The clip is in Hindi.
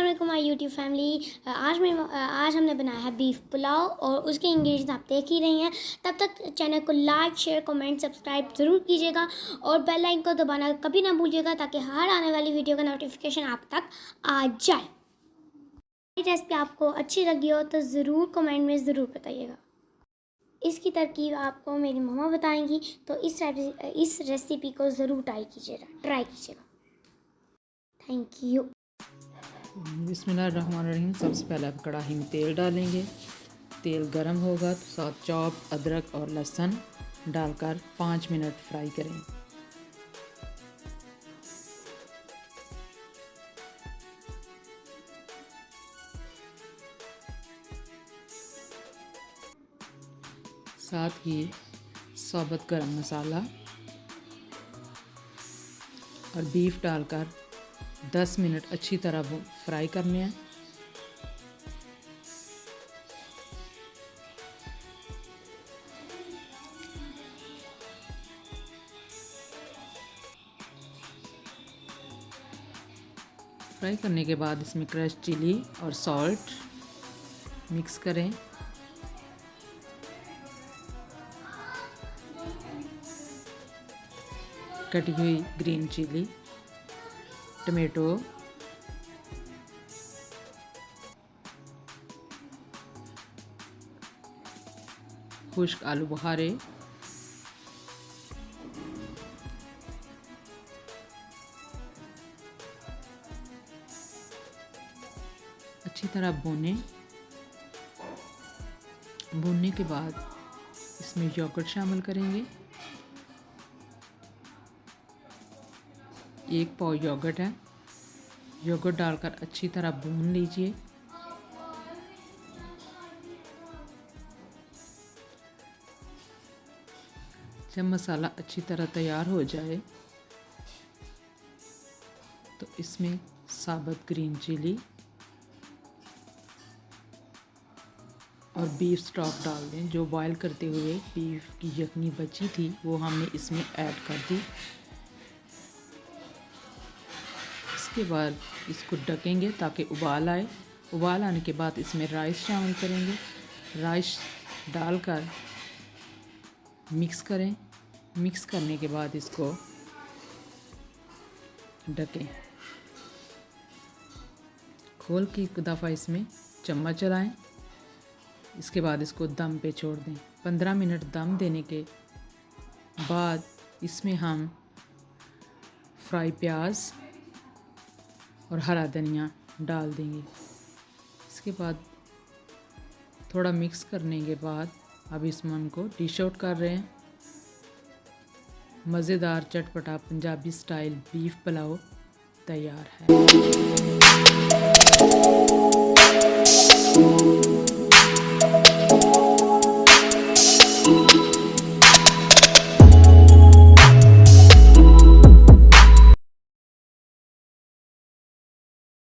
अस्सलाम माय यूट्यूब फैमिली। आज हमने बनाया है बीफ पुलाव और उसके इंग्रेडिएंट्स आप देख ही रही हैं। तब तक चैनल को लाइक शेयर कमेंट सब्सक्राइब ज़रूर कीजिएगा और बेल आइकन को दबाना कभी ना भूलिएगा ताकि हर आने वाली वीडियो का नोटिफिकेशन आप तक आ जाए। रेसिपी आपको अच्छी लगी हो तो ज़रूर कमेंट में ज़रूर बताइएगा। इसकी तरकीब आपको मेरी मम्मा बताएंगी, तो इस रेसिपी को ज़रूर ट्राई कीजिएगा। Thank you. बिस्मिल्लाहिर्रहमानिर्रहीम। सबसे पहले आप कढ़ाई में तेल डालेंगे। तेल गर्म होगा तो साथ चॉप अदरक और लहसुन डालकर 5 मिनट फ्राई करें। साथ ही साबुत गरम मसाला और बीफ डालकर 10 मिनट अच्छी तरह वो फ्राई करने हैं। फ्राई करने के बाद इसमें क्रश चिली और सॉल्ट मिक्स करें। कटी हुई ग्रीन चिली, टमाटो, खुश्क आलू बुखारे, अच्छी तरह भूनने के बाद इसमें योगर्ट शामिल करेंगे। 1 पाव योगर्ट है। योगर्ट डालकर अच्छी तरह भून लीजिए। जब मसाला अच्छी तरह तैयार हो जाए तो इसमें साबुत ग्रीन चिली और बीफ स्टॉक डाल दें। जो बॉयल करते हुए बीफ की यखनी बची थी वो हमने इसमें ऐड कर दी। इसके बाद इसको ढकेंगे ताकि उबाल आए। उबाल आने के बाद इसमें राइस शामिल करेंगे। राइस डालकर मिक्स करें। मिक्स करने के बाद इसको ढकें। खोल के एक दफ़ा इसमें चम्मच चलाएं। इसके बाद इसको दम पे छोड़ दें। 15 मिनट दम देने के बाद इसमें हम फ्राई प्याज और हरा धनिया डाल देंगे। इसके बाद थोड़ा मिक्स करने के बाद अब इसमें उनको डिश आउट कर रहे हैं। मज़ेदार चटपटा पंजाबी स्टाइल बीफ पुलाव तैयार है।